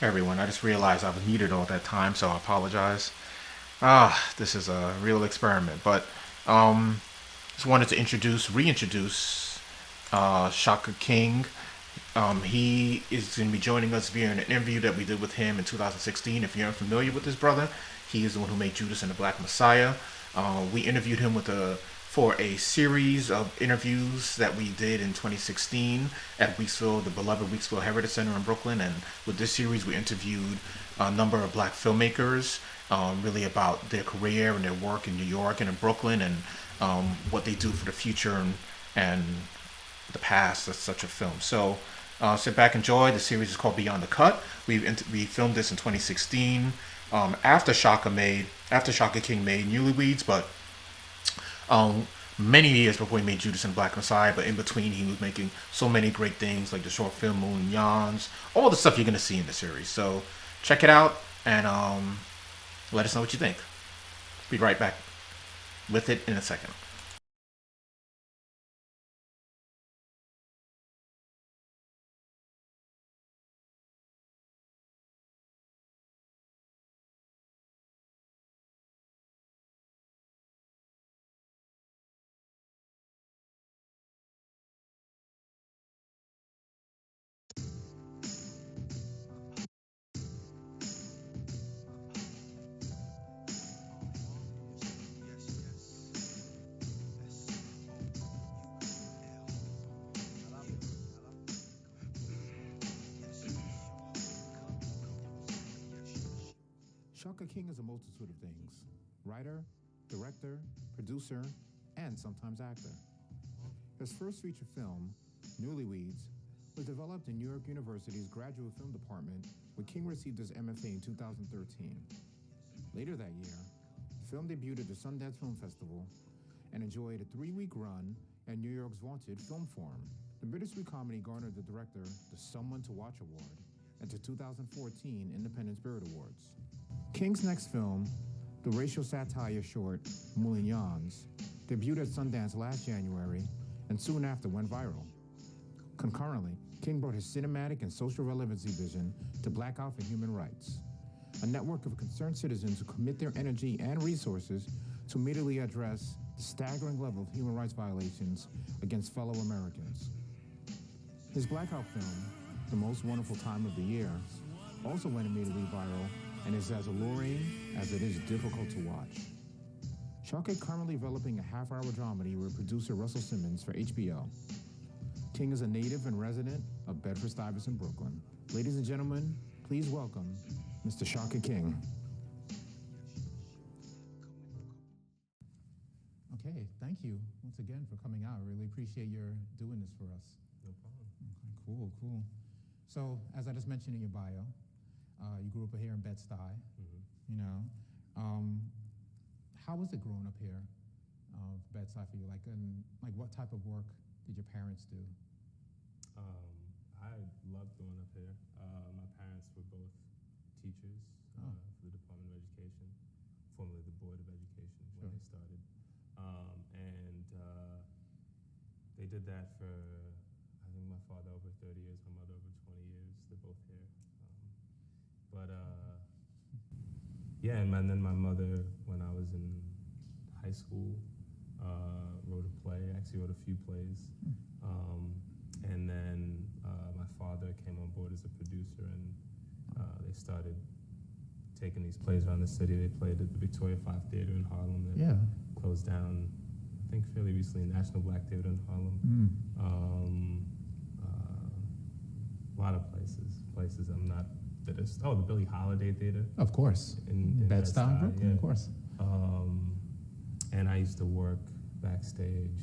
Hey everyone, I just realized I was muted all that time, so I apologize. This is a real experiment, but um, just wanted to reintroduce Shaka King. He is going to be joining us via an interview that we did with him in 2016. If you're unfamiliar with this brother, he is the one who made Judas and the Black Messiah. We interviewed him for a series of interviews that we did in 2016 at Weeksville, the beloved Weeksville Heritage Center in Brooklyn. And with this series, we interviewed a number of black filmmakers, really about their career and their work in New York and in Brooklyn, and what they do for the future and the past of such a film. So sit back, enjoy. The series is called Beyond the Cut. We filmed this in 2016 after Shaka King made Newlyweds, but many years before he made Judas and Black Messiah. But in between, he was making so many great things like the short film Moon and Yawns, all the stuff you're gonna see in the series. So check it out and let us know what you think. Be right back with it in a second. Shaka King is a multitude of things: writer, director, producer, and sometimes actor. His first feature film, Newlyweds, was developed in New York University's graduate film department where King received his MFA in 2013. Later that year, the film debuted at the Sundance Film Festival and enjoyed a 3-week run at New York's vaunted Film Forum. The bittersweet comedy garnered the director the Someone to Watch Award at the 2014 Independent Spirit Awards. King's next film, the racial satire short Moulin Yawns, debuted at Sundance last January and soon after went viral. Concurrently, King brought his cinematic and social relevancy vision to Black Out for Human Rights, a network of concerned citizens who commit their energy and resources to immediately address the staggering level of human rights violations against fellow Americans. His Blackout film, The Most Wonderful Time of the Year, also went immediately viral and is as alluring as it is difficult to watch. Shaka is currently developing a half-hour dramedy with producer Russell Simmons for HBO. King is a native and resident of Bedford-Stuyvesant, Brooklyn. Ladies and gentlemen, please welcome Mr. Shaka King. Okay, thank you once again for coming out. I really appreciate your doing this for us. No problem. Okay, cool. So, as I just mentioned in your bio, you grew up here in Bed-Stuy. Mm-hmm. You know, how was it growing up here, Bed-Stuy for you? Like what type of work did your parents do? I loved growing up here. My parents were both teachers for the Department of Education, formerly the Board of Education when they started. And they did that for, I think my father over 30 years, my mother over 20 years. They're both here. Yeah, and then my mother, when I was in high school, wrote a play, actually wrote a few plays. And then my father came on board as a producer, and they started taking these plays around the city. They played at the Victoria 5 Theater in Harlem that closed down, I think, fairly recently, National Black Theater in Harlem. A lot of places I'm not that is, the Billie Holiday Theater. Of course. In Bed-Stuy, Brooklyn, yeah. of course. And I used to work backstage.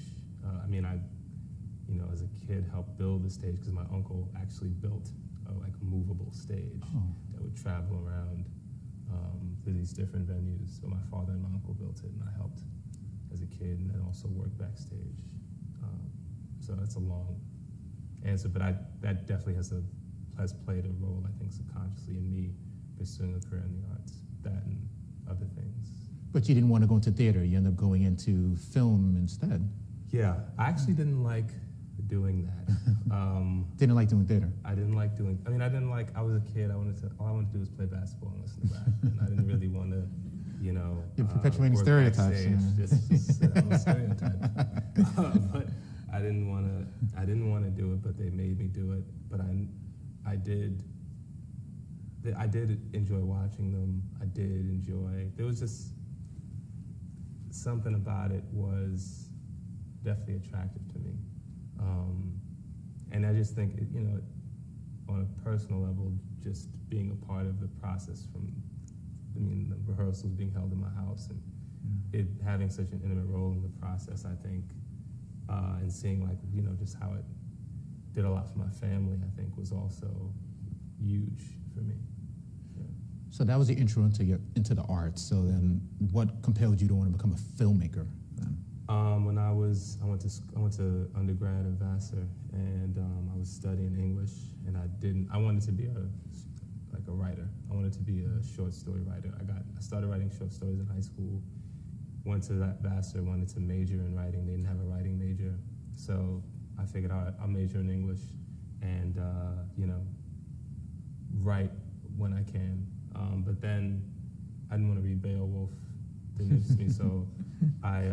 As a kid, helped build the stage because my uncle actually built a movable stage that would travel around to these different venues. So my father and my uncle built it, and I helped as a kid, and then also worked backstage. So that's a long answer, but that definitely has played a role, I think, subconsciously in me pursuing a career in the arts. That and other things. But you didn't want to go into theater. You ended up going into film instead. Yeah, I actually didn't like doing that. Didn't like doing theater. I didn't like doing. I mean, I was a kid. All I wanted to do was play basketball and listen to rap, and I didn't really want to, You're perpetuating work stereotypes. backstage. Yeah. Just I'm a stereotype. But I didn't want to do it, but they made me do it. But I did enjoy watching them. I did enjoy. There was just something about it was definitely attractive to me. And I just think, on a personal level, just being a part of the process the rehearsals being held in my house and it having such an intimate role in the process, I think, and seeing just how it did a lot for my family, I think was also huge for me. Yeah. So that was the intro into the arts. So then, what compelled you to want to become a filmmaker then? When I went to undergrad at Vassar, and I was studying English, and I wanted to be a writer. I wanted to be a short story writer. I started writing short stories in high school. Went to that Vassar, wanted to major in writing. They didn't have a writing major, so I figured I'll major in English, and write when I can. But then I didn't want to read Beowulf. Didn't interest me, so I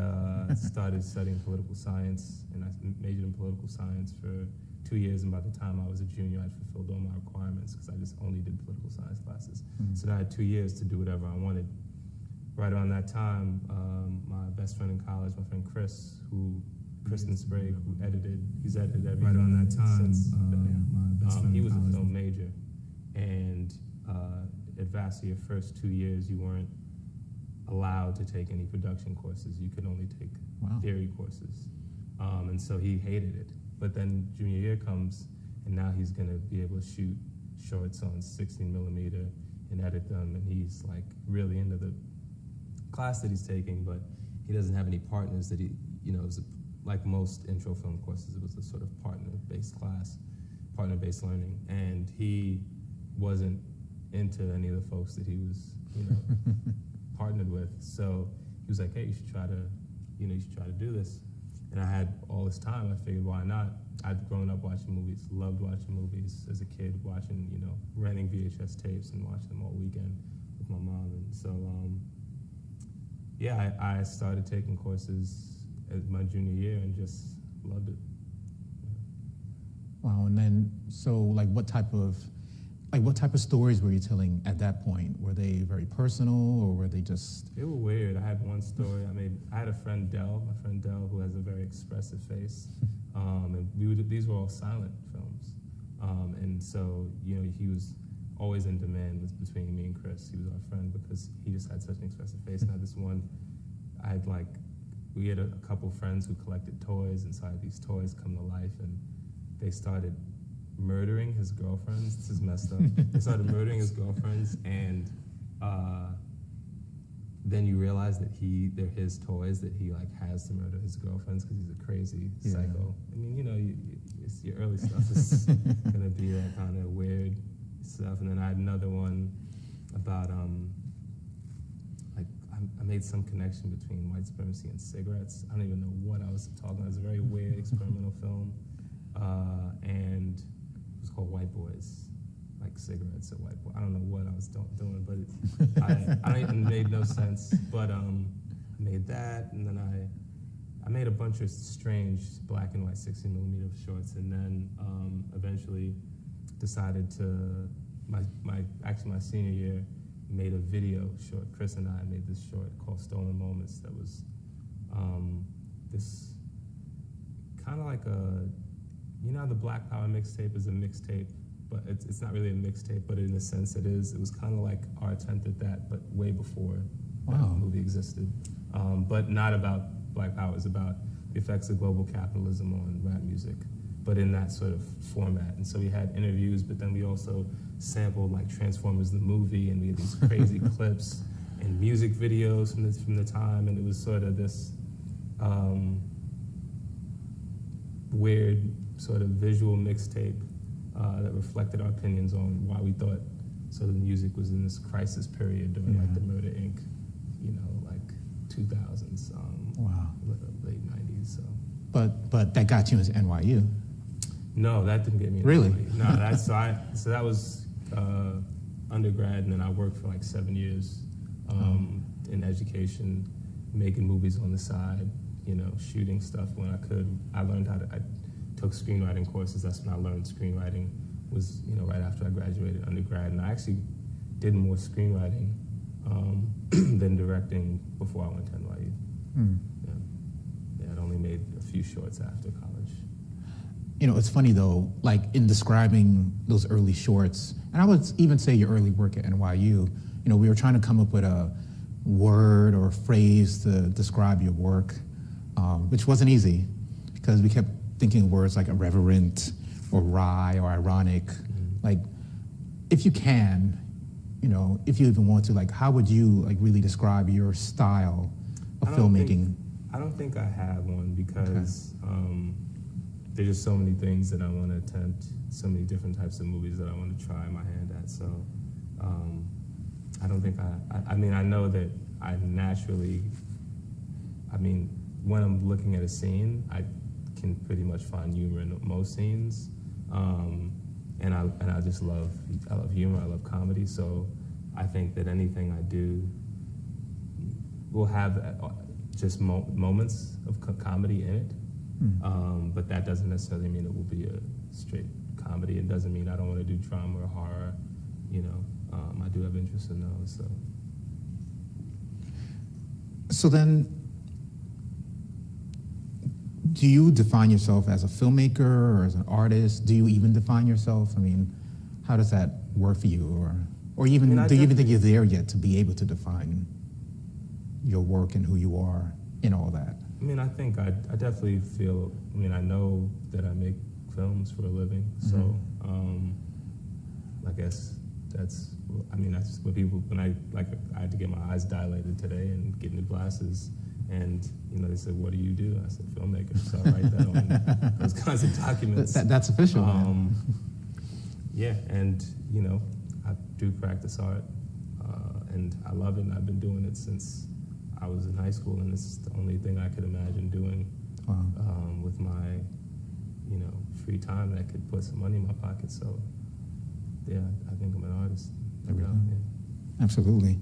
started studying political science, and I majored in political science for 2 years, and by the time I was a junior, I'd fulfilled all my requirements because I just only did political science classes. Mm-hmm. So then I had 2 years to do whatever I wanted. Right around that time, my best friend in college, my friend Kristen Sprague, he's edited everything. Right around that time, since my best friend he was a film major, and at Vassar, your first 2 years, you weren't allowed to take any production courses. You could only take theory courses, and so he hated it. But then junior year comes, and now he's going to be able to shoot shorts on 16 millimeter and edit them, and he's like really into the class that he's taking, but he doesn't have any partners that he, like most intro film courses, it was a sort of partner-based class, partner-based learning, and he wasn't into any of the folks that he was, partnered with. So he was like, hey, you should try to do this. And I had all this time, I figured, why not? I'd grown up watching movies, loved watching movies as a kid, watching, renting VHS tapes and watching them all weekend with my mom. And so, I started taking courses at my junior year and just loved it. Yeah. Wow, and then, so what type of stories were you telling at that point? Were they very personal, or were they just... They were weird. I had one story. I had a friend, my friend Dell, who has a very expressive face. And these were all silent films. And so, he was always in demand between me and Chris. He was our friend because he just had such an expressive face. And I had this one, we had a couple friends who collected toys, and so I had these toys come to life, and they started murdering his girlfriends. This is messed up. They started murdering his girlfriends, and then you realize that they're his toys that he has to murder his girlfriends because he's a crazy psycho. I mean, it's your early stuff is gonna be that kind of weird stuff. And then I had another one about I made some connection between white supremacy and cigarettes. I don't even know what I was talking about. It was a very weird experimental film, and it was called White Boys, like cigarettes or white boy. I don't know what I was doing, but it made no sense. But I made that, and then I made a bunch of strange black and white 16 millimeter shorts, and then eventually decided to my senior year made a video short. Chris and I made this short called Stolen Moments that was this kind of like how the Black Power mixtape is a mixtape, but it's not really a mixtape, but in a sense it is. It was kind of like our attempt at that, but way before that movie existed. But not about Black Power. It's about the effects of global capitalism on rap music, but in that sort of format. And so we had interviews, but then we also sampled Transformers the movie, and we had these crazy clips and music videos from the time, and it was sort of this weird sort of visual mixtape that reflected our opinions on why we thought sort of the music was in this crisis period during the Murder Inc. 2000s, late 90s. So. But that got you into NYU. No, that didn't get me. Really? No, so that was undergrad, and then I worked for like 7 years in education, making movies on the side, shooting stuff when I could. I took screenwriting courses. That's when I learned screenwriting. Was right after I graduated undergrad, and I actually did more screenwriting than directing before I went to NYU. Yeah, I'd only made a few shorts after college. It's funny though, like in describing those early shorts, and I would even say your early work at NYU, we were trying to come up with a word or a phrase to describe your work, which wasn't easy because we kept thinking of words like irreverent or wry or ironic. Like, if you can, if you even want to, like, how would you like really describe your style of filmmaking? I don't think I have one because there's just so many things that I want to attempt, so many different types of movies that I want to try my hand at. So I don't think I mean, I know that I naturally, when I'm looking at a scene, I can pretty much find humor in most scenes. And I just love humor, I love comedy, so I think that anything I do will have just moments of comedy in it. But that doesn't necessarily mean it will be a straight comedy. It doesn't mean I don't want to do drama or horror. I do have interest in those. So then, do you define yourself as a filmmaker or as an artist? Do you even define yourself? I mean, how does that work for you? Or even, do you even think you're there yet to be able to define your work and who you are in all that? I think I definitely feel, I know that I make films for a living, so I guess that's what people, when I had to get my eyes dilated today and get new glasses, and they said, "What do you do?" I said, "Filmmaker." So I write that on those kinds of documents. That's official. Yeah, and I do practice art, and I love it. And I've been doing it since I was in high school, and it's the only thing I could imagine doing with my free time that could put some money in my pocket. So yeah, I think I'm an artist. Yeah. Absolutely.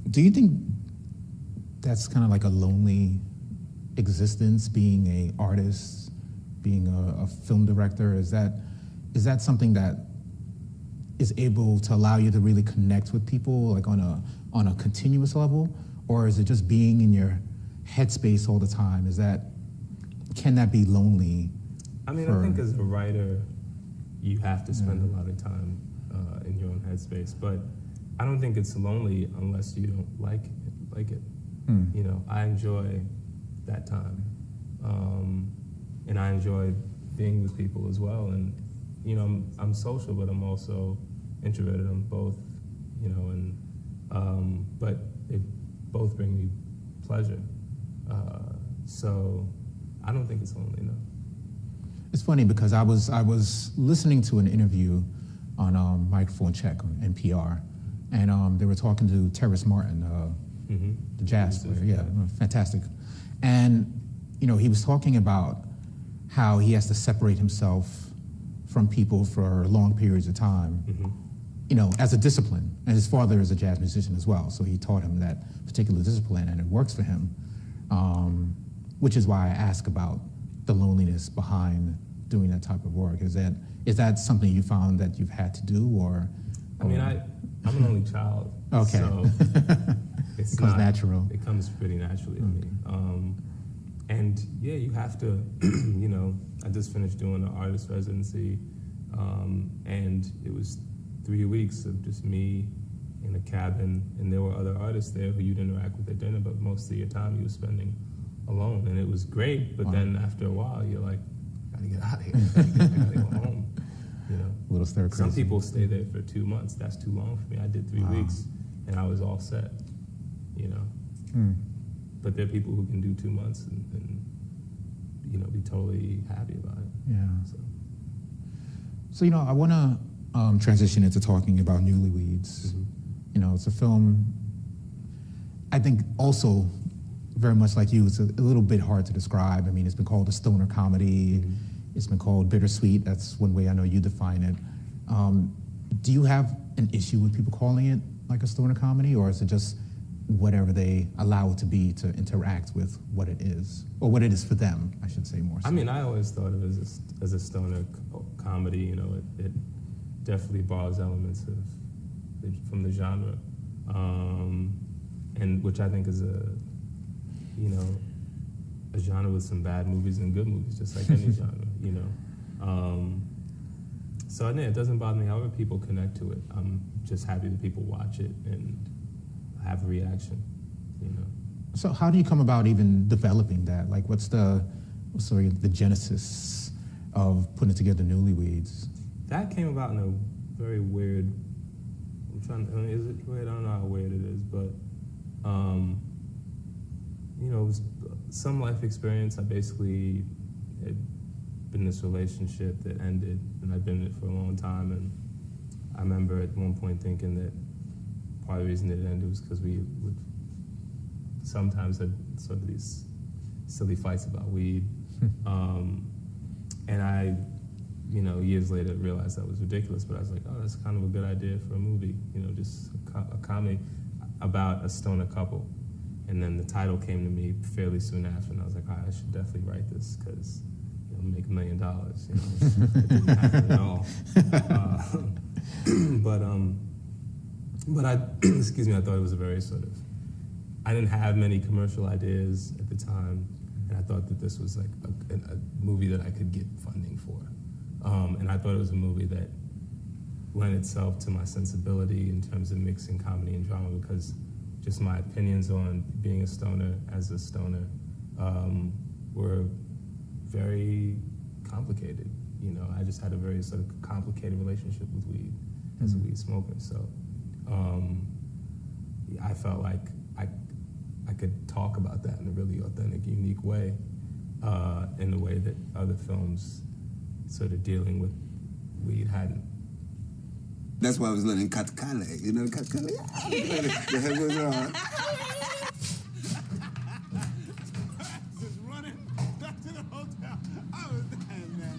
Do you think that's kind of like a lonely existence, being an artist, being a film director? Is that something that is able to allow you to really connect with people, like on a continuous level, or is it just being in your headspace all the time? Can that be lonely? I think as a writer, you have to spend a lot of time in your own headspace, but I don't think it's lonely unless you don't like it. I enjoy that time, and I enjoy being with people as well. And I'm social, but I'm also introverted. I'm both, but they both bring me pleasure. So I don't think it's lonely, no. It's funny because I was listening to an interview on Microphone Check on NPR, and they were talking to Terrace Martin, the jazz player, fantastic. And he was talking about how he has to separate himself from people for long periods of time, as a discipline. And his father is a jazz musician as well, so he taught him that particular discipline, and it works for him, which is why I ask about the loneliness behind doing that type of work. Is that something you found that you've had to do, or? I'm an only child. Okay. So it comes natural. It comes pretty naturally to me. And yeah, you have to, I just finished doing an artist residency, and it was 3 weeks of just me in a cabin, and there were other artists there who you'd interact with at dinner, but most of your time you were spending alone, and it was great, but then after a while, you're like, gotta get out of here, I gotta go home, A little stir crazy. Some people stay there for 2 months. That's too long for me. I did 3 weeks, and I was all set, But there are people who can do 2 months and be totally happy about it. Yeah. So I want to transition into talking about Newlyweds. It's a film, I think also very much like you, it's a little bit hard to describe. It's been called a stoner comedy. It's been called bittersweet. That's one way I know you define it. Do you have an issue with people calling it like a stoner comedy, or is it just whatever they allow it to be to interact with what it is, or what it is for them, I should say more so? I mean, I always thought of it as a stoner comedy. You know, it definitely borrows elements from the genre, and which I think is a genre with some bad movies and good movies, just like any genre. You know, so it doesn't bother me however people connect to it. I'm just happy that people watch it and have a reaction. You know. So how do you come about even developing that? Like, what's the genesis of putting together Newlyweds? That came about in a very weird. Is it weird? I don't know how weird it is, but you know, it was some life experience. I basically had been in this relationship that ended, and I'd been in it for a long time. And I remember at one point thinking that part of the reason it ended was because we would sometimes had sort of these silly fights about weed. And I, you know, years later realized that was ridiculous, but I was like, oh, that's kind of a good idea for a movie, you know, just a comedy about a stoner couple. And then the title came to me fairly soon after, and I was like, all right, I should definitely write this because, you know, make $1 million, you know, it didn't happen at all. But I, excuse me, I thought it was a very sort of, I didn't have many commercial ideas at the time, and I thought that this was like a movie that I could get funding for. And I thought it was a movie that lent itself to my sensibility in terms of mixing comedy and drama, because just my opinions on being a stoner as a stoner were very complicated. You know, I just had a very sort of complicated relationship with weed as a weed smoker. So I felt like I could talk about that in a really authentic, unique way, in a way that other films sort of dealing with weed hadn't. That's why I was learning katakana. You know katakana? The head was on. Just running back to the hotel. I was dying, man.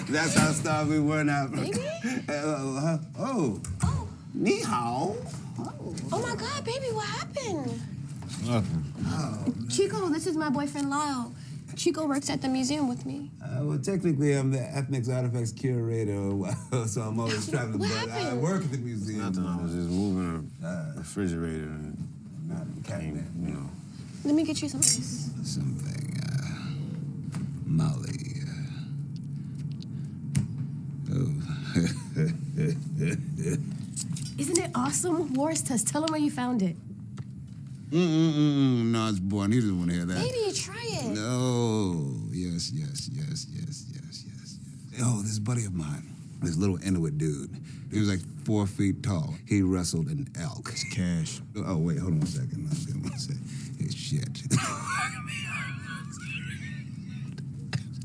That's how starved we were now. Baby? Oh. Ni hao. Oh my God, baby, what happened? Nothing. Oh. Chico, this is my boyfriend Lyle. Chico works at the museum with me. Well, technically, I'm the ethnic artifacts curator, so I'm always traveling. What But I happened? work at the museum. Nothing. I was just moving a refrigerator and Not cabinet. you know. Let me get you some ice. Something, Molly. Isn't it awesome? Wars test. Tell him where you found it. No, it's boring. He doesn't want to hear that. Baby, try it. No. Yes. Oh, this buddy of mine, this little Inuit dude. He was like 4 feet tall. He wrestled an elk. It's cash. Oh, wait, hold on a second. One second. It's shit.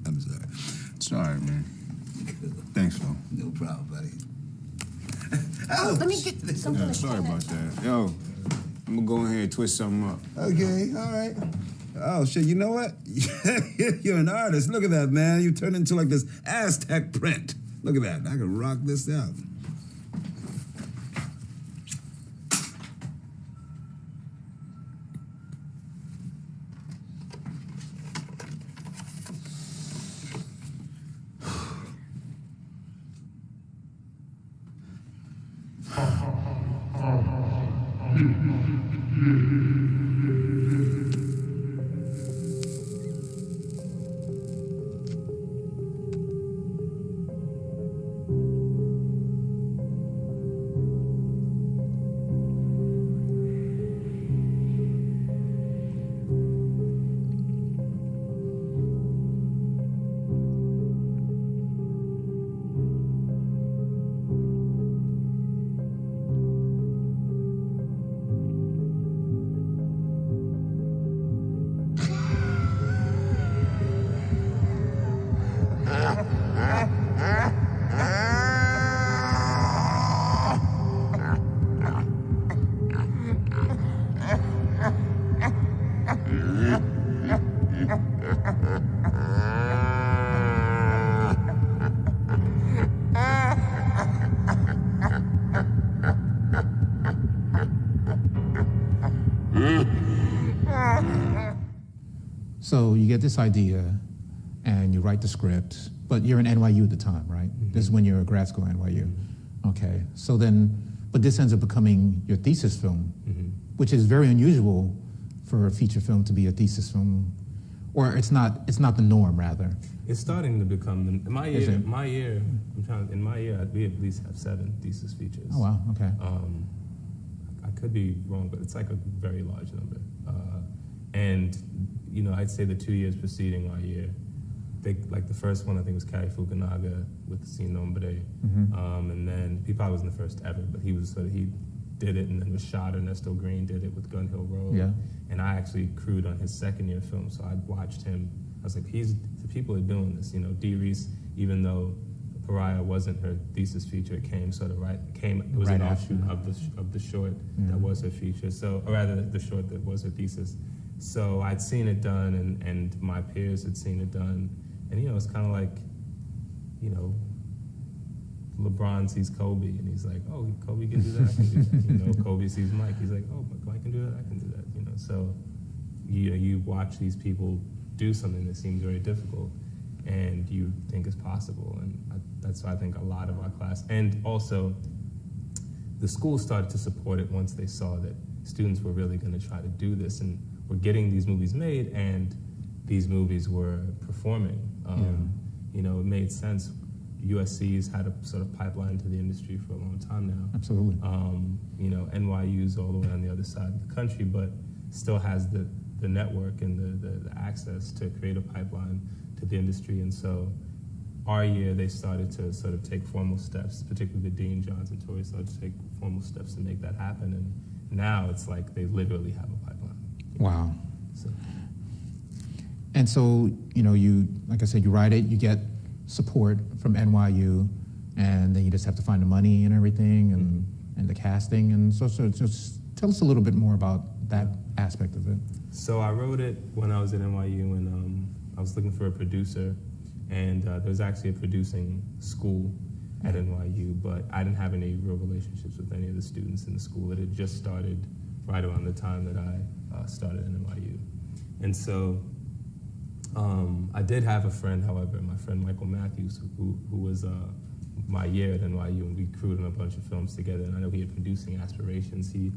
I'm sorry. Sorry, man. Thanks, Phil. No problem, buddy. Oh, let me get something Yeah, to sorry share about that. that. Yo, I'm gonna go in here and twist something up. Okay, all right. Oh, shit, you know what? You're an artist. Look at that, man. You turned into like this Aztec print. Look at that. I can rock this out. So you get this idea, and you write the script, but you're in NYU at the time, right? This is when you're a grad school at NYU. Okay, so then, but this ends up becoming your thesis film, which is very unusual for a feature film to be a thesis film, or it's not the norm, rather. It's starting to become in my Is year. it? In my year, we at least have 7 thesis features. Oh, wow, okay. I could be wrong, but it's like a very large number. And you know, I'd say the 2 years preceding my year, like the first one I think was Kari Fukunaga with Sin Nombre, and then he probably wasn't the first ever, but he did it, and then with Shot, Ernesto Green did it with Gun Hill Road. Yeah. And I actually crewed on his second year film, so I watched him. I was like, the people are doing this. You know, Dee Reese, even though Pariah wasn't her thesis feature, it was Right an after. offshoot of the short that was her feature. So, or rather, the short that was her thesis. So I'd seen it done, and my peers had seen it done, and you know, it's kind of like, you know, LeBron sees Kobe, and he's like, oh, Kobe can do that, I can do that. You know, Kobe sees Mike, he's like, oh, Mike can do that, I can do that. You know, so you watch these people do something that seems very difficult, and you think is possible, and that's why I think a lot of our class, and also the school started to support it once they saw that students were really going to try to do this, and were getting these movies made, and these movies were performing. You know, it made sense. USC's had a sort of pipeline to the industry for a long time now. Absolutely. You know, NYU's all the way on the other side of the country, but still has the network and the access to create a pipeline to the industry. And so our year, they started to sort of take formal steps, particularly the Dean Johns and Tori started to take formal steps to make that happen. And now it's like they literally have a pipeline. Wow. So. And so, you know, like I said, you write it, you get support from NYU, and then you just have to find the money and everything, and the casting. And so just tell us a little bit more about that aspect of it. So I wrote it when I was at NYU, and I was looking for a producer, and there was actually a producing school at NYU, but I didn't have any real relationships with any of the students in the school. It had just started right around the time that I started at NYU. And so I did have a friend, however, my friend Michael Matthews, who was my year at NYU, and we crewed on a bunch of films together, and I know he had producing aspirations. He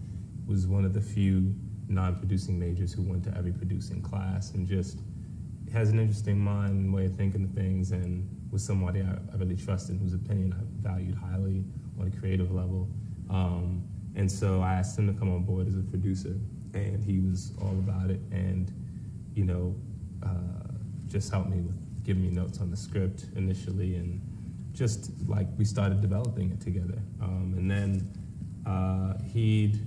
was one of the few non-producing majors who went to every producing class, and just has an interesting mind and way of thinking of things, and was somebody I really trusted, whose opinion I valued highly on a creative level. And so I asked him to come on board as a producer, and he was all about it, and you know, just helped me with giving me notes on the script initially, and just like we started developing it together. And then he'd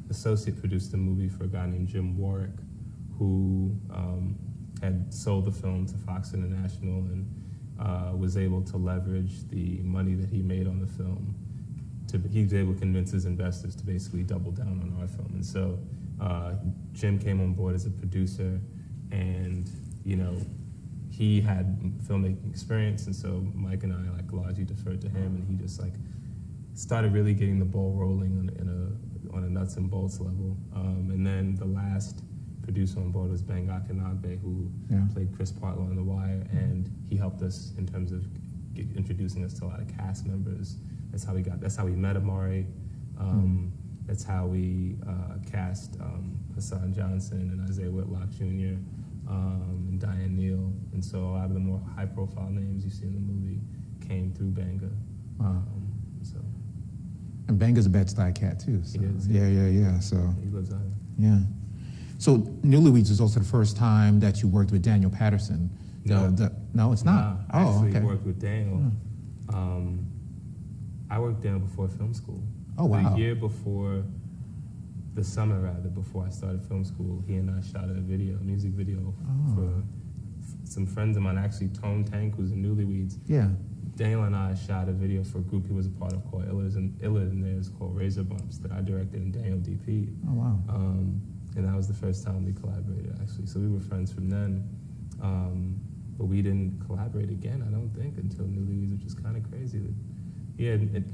associate produced the movie for a guy named Jim Warwick, who had sold the film to Fox International, and was able to leverage the money that he made on the film. He was able to convince his investors to basically double down on our film. And so Jim came on board as a producer, and you know, he had filmmaking experience, and so Mike and I like largely deferred to him, and he just like started really getting the ball rolling on a nuts and bolts level. And then the last producer on board was Ben Akinagbe, who played Chris Partlow on The Wire, and he helped us in terms of introducing us to a lot of cast members. That's how we met Amari. That's how we cast Hassan Johnson and Isaiah Whitlock Jr. And Diane Neal, and so a lot of the more high-profile names you see in the movie came through Banga. Wow. So And Banga's a Bed-Stuy cat too. So. He is. Yeah. So he lives out yeah. So Newlyweds was also the first time that you worked with Daniel Patterson. No, it's not. I actually okay. worked with Daniel. I worked Daniel before film school. Oh, wow. The year before, the summer rather, before I started film school, he and I shot a music video for some friends of mine, actually Tone Tank, who's in Newlyweds. Yeah. Daniel and I shot a video for a group he was a part of called Illard, and theirs called Razor Bumps that I directed and Daniel DP'd. Oh, wow. And that was the first time we collaborated, actually. So we were friends from then. But we didn't collaborate again, I don't think, until Newlyweds, which is kind of crazy.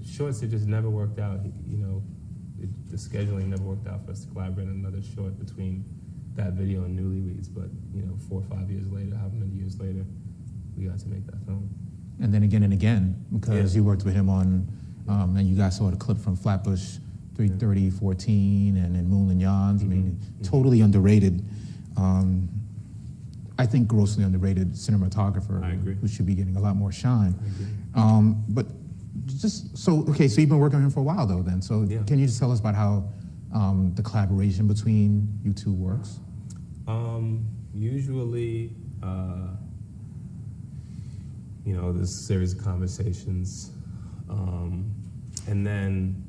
Shorts, it just never worked out. The scheduling never worked out for us to collaborate on another short between that video in Newlyweds, but 4 or 5 years later, however many years later, we got to make that film. And then again, because you worked with him on, and you guys saw the clip from Flatbush 33014 and then Moulin Yans. I mean, totally underrated. I think grossly underrated cinematographer. I agree. Who should be getting a lot more shine. I agree. But just so you've been working with him for a while though. Then, so can you just tell us about how the collaboration between you two works? Usually, there's a series of conversations, and then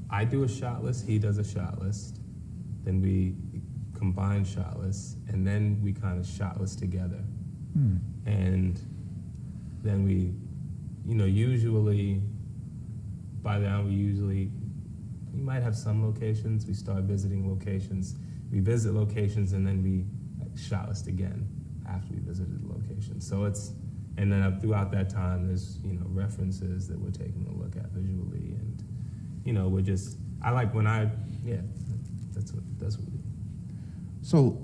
I do a shot list, he does a shot list, then we combine shot lists, and then we kind of shot list together. And then we, usually, by then we might have some locations, we start visiting locations, we visit locations, and then we shot list again after we visited the location. So and then throughout that time, there's, references that we're taking a look at visually, and, that's what we do. So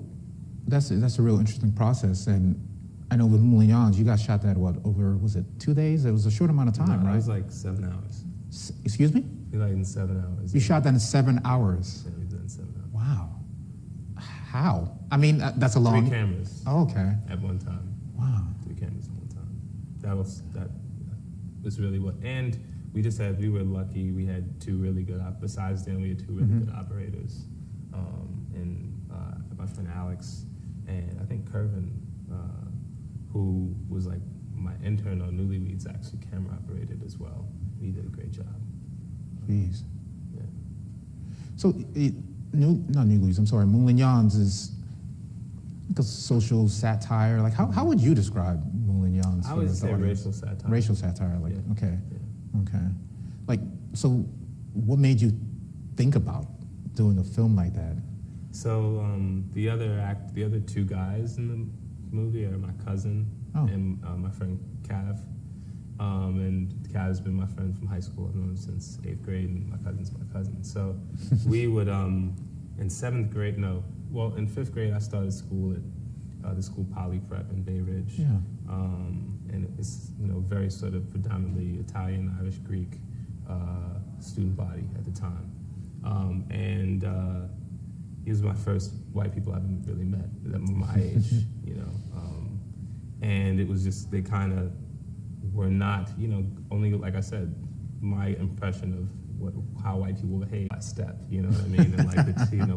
that's a real interesting process, and I know with Moulin Yans, you guys shot that over, was it 2 days? It was a short amount of time, No, right? It was like 7 hours. Excuse me? Like in 7 hours. You shot that in 7 hours. Yeah, we did it in 7 hours. Wow. How? I mean, that's a long. 3 cameras. Oh, okay. At one time. Wow. 3 cameras at one time. That was really what. And we were lucky. We had 2 really good. Besides them, we had 2 really good operators, and my friend Alex, and I think Kervin, who was like my intern on Newlyweds, actually camera operated as well. He did a great job. Jeez. Yeah. So, not Newlyweds, I'm sorry, Moulin Yans is like a social satire. Like, how would you describe Moulin Yans? I would say racial satire. Racial satire, like, Yeah. okay. Yeah. Okay. Like, so what made you think about doing a film like that? So the other 2 guys in the movie are my cousin and my friend Cav. And Cav's been my friend from high school. I've known him since 8th grade, and my cousin's my cousin. So we would, in 7th grade, in 5th grade, I started school at the school Poly Prep in Bay Ridge. Yeah. And it's, very sort of predominantly Italian, Irish, Greek student body at the time. And he was my first white people I haven't really met that were my age, and it was just, they kind of were not, only, like I said, my impression of how white people behave by step, you know what I mean? And like,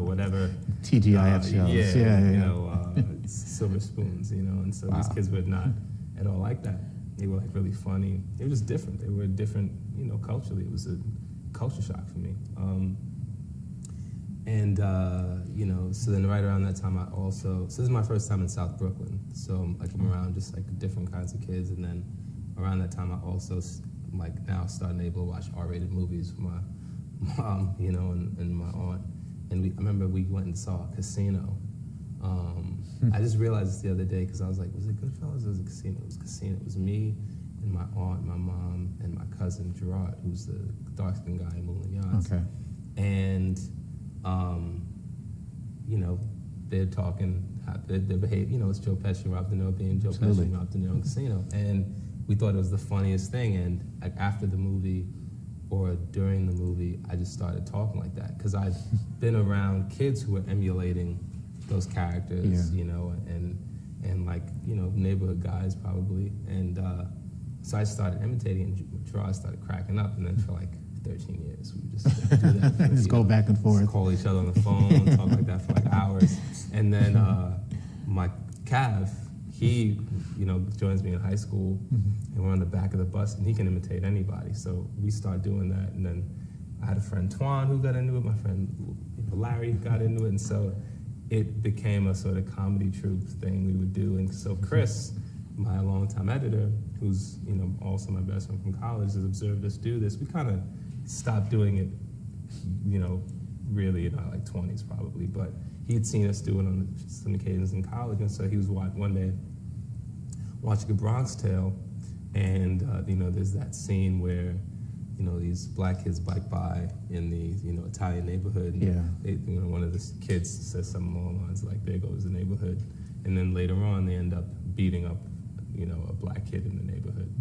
whatever. TGIF shows. Silver spoons, and so these kids were not at all like that. They were like really funny. They were just different. They were different, culturally. It was a culture shock for me. So then right around that time, so this is my first time in South Brooklyn. So I'm around just like different kinds of kids. And then around that time, I also now starting able to watch R-rated movies with my mom, and my aunt. And I remember we went and saw Casino. I just realized this the other day because I was like, was it Goodfellas or was it Casino? It was Casino. It was me and my aunt, my mom, and my cousin Gerard, who's the dark-skinned guy in Moulin Yans. Okay. And, they're talking, their behavior, it's Joe Pesci, Rob De Niro being Joe Pesci and Rob De Niro in Casino. And we thought it was the funniest thing. And after the movie or during the movie, I just started talking like that because I'd been around kids who were emulating those characters, and neighborhood guys probably. And so I started imitating, and Gerard started cracking up. And then for like 13 years, we would just do that. For, just go back and forth. Call each other on the phone, talk like that for like hours. And then my Cav, he, joins me in high school, and we're on the back of the bus, and he can imitate anybody. So we start doing that, and then I had a friend Twan who got into it, my friend Larry got into it, and so it became a sort of comedy troupe thing we would do. And so Chris, my longtime editor, who's also my best friend from college, has observed us do this. We kind of stopped doing it, really in our like 20s probably, but he had seen us do it on some occasions in college, and so he was one day watching A Bronx Tale, and there's that scene where these black kids bike by in the, Italian neighborhood. Yeah. One of the kids says something along the lines like, there goes the neighborhood. And then later on, they end up beating up, a black kid in the neighborhood.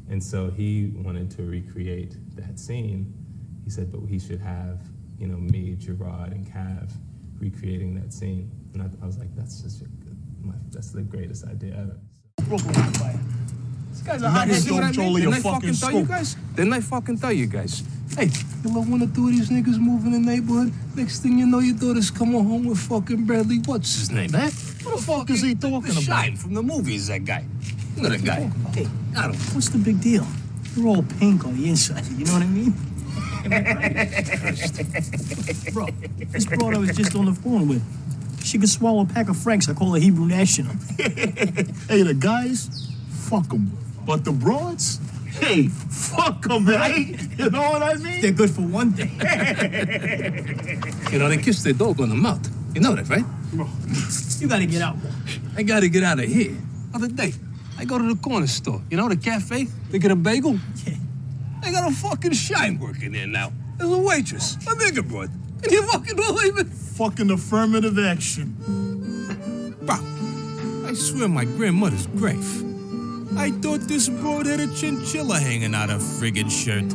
And so he wanted to recreate that scene. He said, but he should have, me, Gerard, and Cav recreating that scene. And I was like, that's the greatest idea ever. These guys are hot heads don't control your fucking scope. Didn't I fucking tell you guys? Hey, you let one or two of these niggas move in the neighborhood, next thing you know, your daughter's coming home with fucking Bradley, what's his name, eh? What the fuck is he talking about? Shine from the movies, that guy. Look at that guy. Hey, I don't. What's the big deal? You're all pink on the inside, you know what I mean? Bro, this broad I was just on the phone with, she could swallow a pack of Franks. I call her Hebrew National. Hey, the guys, fuck them. But the broads, hey, fuck them, right? You know what I mean? They're good for one thing. They kiss their dog on the mouth. You know that, right? You gotta get out. I gotta get out of here. Other day, I go to the corner store, the cafe, they get a bagel. Yeah. I got a fucking shine working there now. There's a waitress, a nigger broad. Can you fucking believe it? Fucking affirmative action. Bro, I swear my grandmother's grave. I thought this broad had a chinchilla hanging out her friggin' shirt.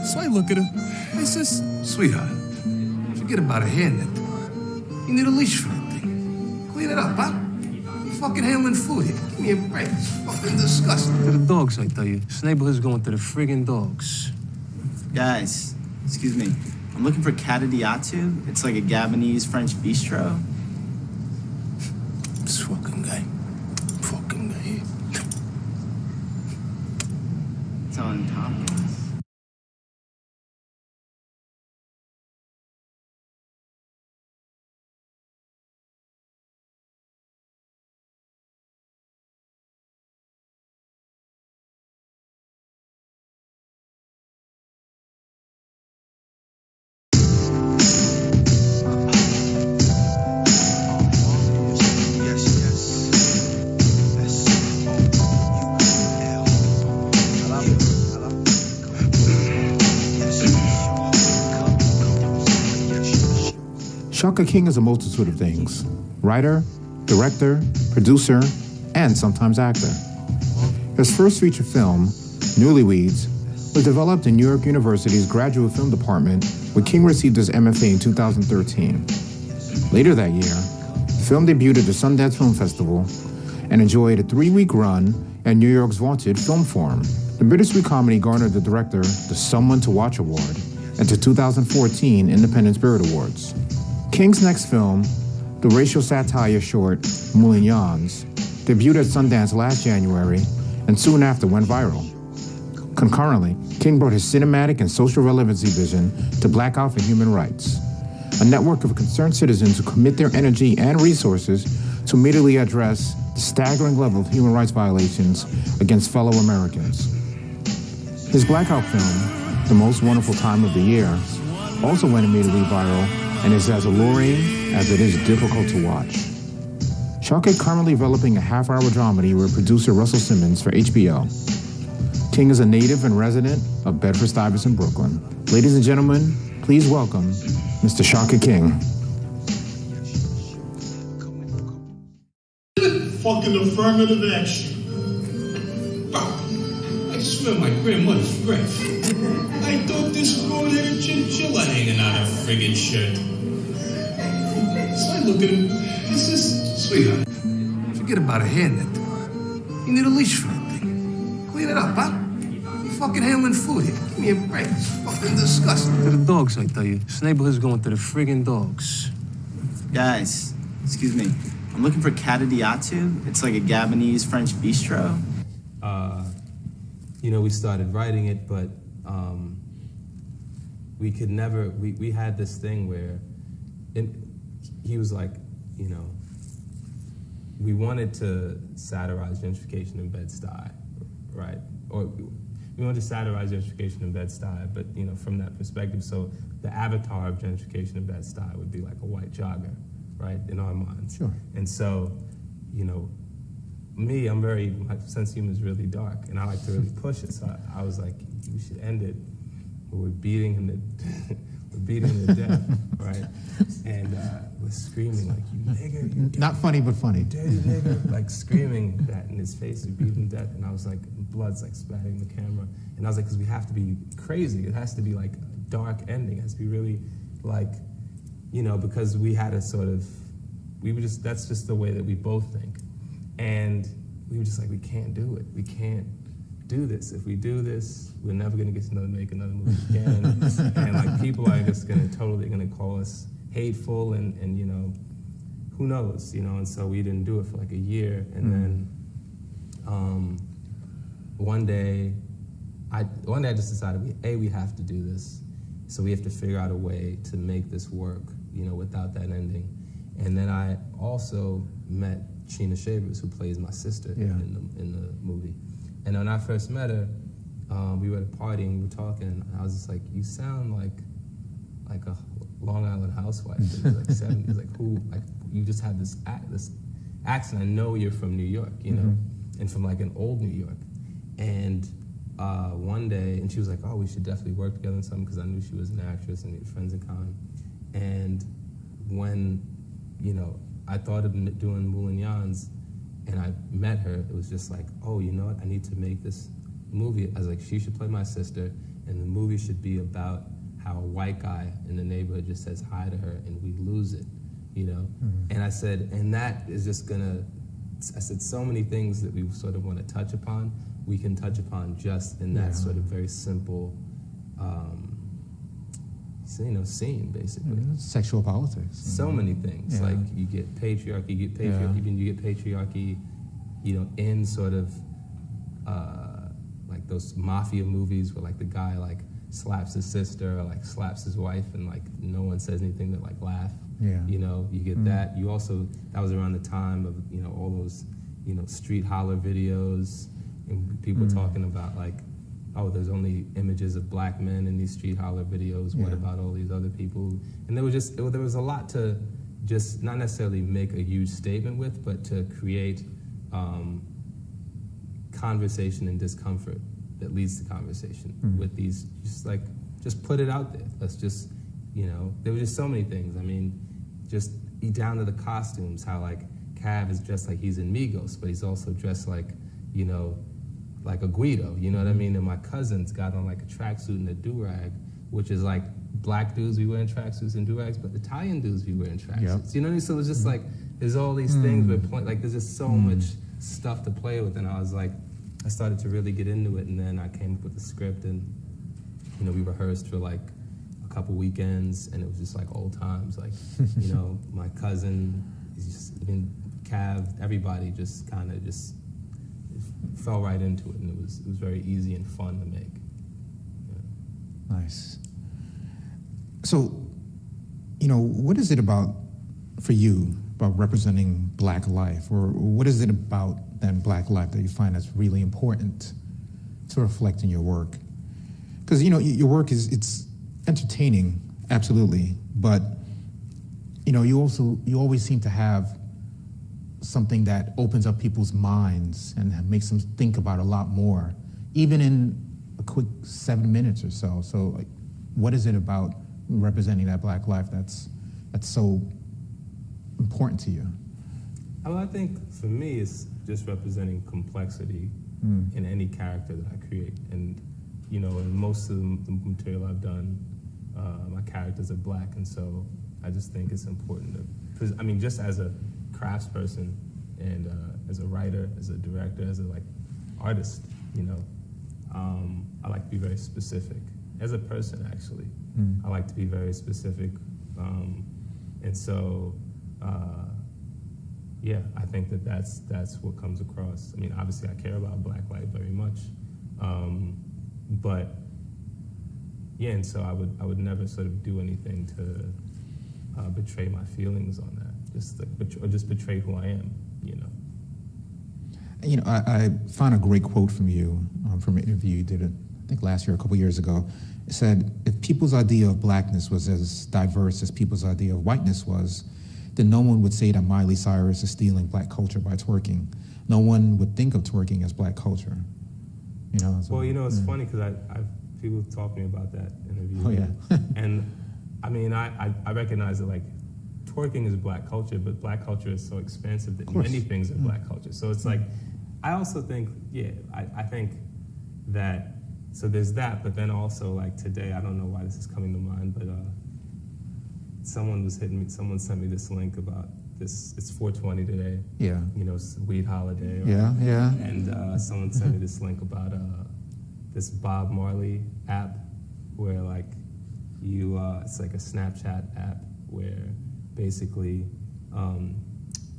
So I look at her. I says, sweetheart, forget about a hairnet. You need a leash for that thing. Clean it up, huh? You're fucking handling food here. Give me a break. It's fucking disgusting. To the dogs, I tell you. This neighborhood's going to the friggin' dogs. Guys, excuse me. I'm looking for Kadadiatu. It's like a Gabonese French bistro. This fucking guy. Fucking guy here. It's on Tompkins. Shaka King is a multitude of things: writer, director, producer, and sometimes actor. His first feature film, Newlyweds, was developed in New York University's graduate film department, where King received his MFA in 2013. Later that year, the film debuted at the Sundance Film Festival and enjoyed a 3-week run at New York's vaunted Film Forum. The bittersweet comedy garnered the director the Someone to Watch Award and the 2014 Independent Spirit Awards. King's next film, the racial satire short Moulignons, debuted at Sundance last January and soon after went viral. Concurrently, King brought his cinematic and social relevancy vision to Black Out for Human Rights, a network of concerned citizens who commit their energy and resources to immediately address the staggering level of human rights violations against fellow Americans. His Blackout film, The Most Wonderful Time of the Year, also went immediately viral and is as alluring as it is difficult to watch. Shaka is currently developing a half-hour dramedy with producer Russell Simmons for HBO. King is a native and resident of Bedford-Stuyvesant, Brooklyn. Ladies and gentlemen, please welcome Mr. Shaka King. Fucking affirmative action. I swear my grandmother's grave. I thought this broad had a chinchilla hanging out her friggin' shirt. So I look at him. I says, sweetheart, forget about a hairnet. You need a leash for that thing. Clean it up, huh? You're fucking handling food here. Give me a break. It's fucking disgusting. To the dogs, I tell you. This neighborhood's going to the friggin' dogs. Guys, excuse me. I'm looking for Kadadiatu. It's like a Gabonese French bistro. We started writing it, but we could never, we had this thing where he was like, we wanted to satirize gentrification in Bed-Stuy, right? Or we wanted to satirize gentrification in Bed-Stuy, but from that perspective, so the avatar of gentrification in Bed-Stuy would be like a white jogger, right, in our minds. Sure. And so, my sense of humor is really dark, and I like to really push it. So I was like, we should end it where we're beating him to, we're beating him to death, right? And we're screaming like, you nigger, you Not funny, but funny. dirty nigger, like screaming that in his face, we beat him to death. And I was like, blood's like splatting the camera. And I was like, because we have to be crazy. It has to be like a dark ending. It has to be really like, because we had a sort of, that's just the way that we both think. And we were just like, we can't do it. We can't do this. If we do this, we're never gonna get to make another movie again. And like people are just totally gonna call us hateful and who knows, and so we didn't do it for like a year. And then one day I just decided we have to do this. So we have to figure out a way to make this work, without that ending. And then I also met Sheena Shavers, who plays my sister in the movie. And when I first met her, we were at a party and we were talking, and I was just like, you sound like a Long Island housewife in the like 70s. Like, who, like, you just have this accent. I know you're from New York, and from like an old New York. And one day, and she was like, oh, we should definitely work together on something, because I knew she was an actress and we were friends in common. And when, I thought of doing Moulignans, and I met her, it was just like, oh, you know what, I need to make this movie. I was like, she should play my sister, and the movie should be about how a white guy in the neighborhood just says hi to her and we lose it, And I said, and that is just I said, so many things that we sort of want to touch upon, we can touch upon just in that sort of very simple, scene, basically. Sexual politics. So many things. Like you get patriarchy, even you get patriarchy, in sort of like those mafia movies where like the guy like slaps his sister or like slaps his wife and like no one says anything but like laugh. Yeah. You get that. You also, that was around the time of, all those, street holler videos and people talking about like, oh, there's only images of black men in these street holler videos. What about all these other people? And there was a lot to just not necessarily make a huge statement with, but to create conversation and discomfort that leads to conversation with these, just put it out there. Let's just, there were just so many things. I mean, just down to the costumes, how like Cav is dressed like he's in Migos, but he's also dressed like, like a Guido, you know what I mean? And my cousins got on like a tracksuit and a do-rag, which is like black dudes be wearing tracksuits and do-rags, but Italian dudes be wearing tracksuits. You know what I mean? So it's just like, there's all these things, but like there's just so much stuff to play with. And I was like, I started to really get into it, and then I came up with the script, and we rehearsed for like a couple weekends, and it was just like old times. Like, my cousin, Cav, everybody just kind of just fell right into it, and it was very easy and fun to make. Nice. So, what is it about for you about representing Black life, or what is it about then Black life that you find that's really important to reflect in your work? Because your work it's entertaining, absolutely, but you always seem to have something that opens up people's minds and makes them think about a lot more, even in a quick 7 minutes or so. So, like, what is it about representing that Black life that's so important to you? Well, I think for me, it's just representing complexity in any character that I create. And, in most of the material I've done, my characters are Black, and so I just think it's important to, just as a craftsperson and as a writer, as a director, as a artist, I like to be very specific. As a person, actually, I like to be very specific, and so I think that's what comes across. Obviously, I care about Black life very much, but and so I would never sort of do anything to betray my feelings on that. Just betray who I am, I found a great quote from you from an interview you did, I think last year, a couple years ago. It said, if people's idea of Blackness was as diverse as people's idea of whiteness was, then no one would say that Miley Cyrus is stealing Black culture by twerking. no one would think of twerking as black culture. You know. So, Well, it's funny because I've people talk to me about that interview. Oh yeah. And I mean, I recognize that like twerking is black culture, but black culture is so expansive that many things are black culture. So it's like, I also think, I think that, so there's that, but then also like today, I don't know why this is coming to mind, but someone sent me this link about this, it's 420 today. Yeah. It's weed holiday. Yeah. And someone sent me this link about this Bob Marley app where like it's like a Snapchat app where basically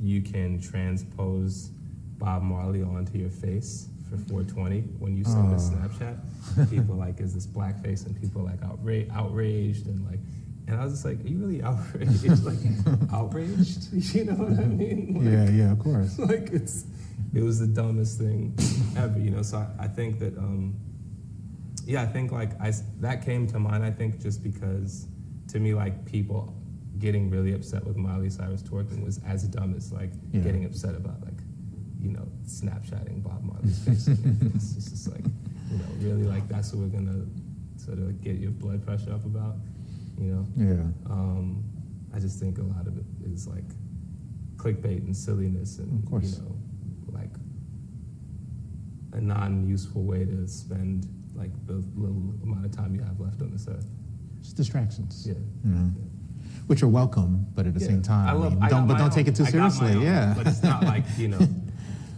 you can transpose Bob Marley onto your face for 420 when you send a Snapchat. People like, is this blackface? And people are like outraged and I was just like, are you really outraged? Like outraged? You know what I mean? Like, yeah, of course. Like it was the dumbest thing ever, So I think that I think like that came to mind. I think just because to me like people getting really upset with Miley Cyrus twerking was as dumb as like getting upset about like Snapchatting Bob Marley's face. It's just like really like that's what we're gonna sort of get your blood pressure up about. Yeah. I just think a lot of it is like clickbait and silliness and of course. like a non-useful way to spend like the little amount of time you have left on this earth. Just distractions. Yeah. Which are welcome, but at the same time, don't take it too seriously. But it's not like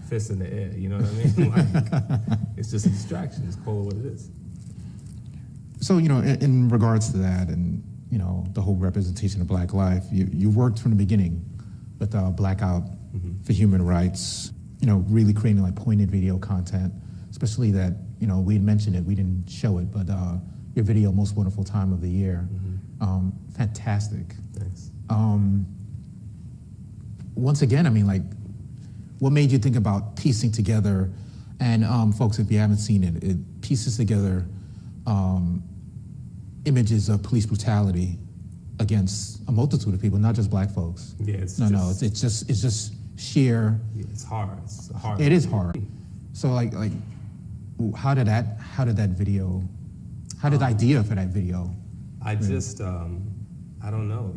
fist in the air. You know what I mean? Like, it's just a distraction. It's call it what it is. So in regards to that, and the whole representation of Black life, you worked from the beginning with Blackout for Human Rights. Really creating like pointed video content, especially that we had mentioned it, we didn't show it, but your video Most Wonderful Time of the Year, fantastic. Thanks. Once again, I mean, like, what made you think about piecing together? And folks, if you haven't seen it, it pieces together images of police brutality against a multitude of people, not just Black folks. Yeah, it's just sheer. Yeah, it's horror. It's horror. It is horror. So like, how did the idea for that video? I just, I don't know.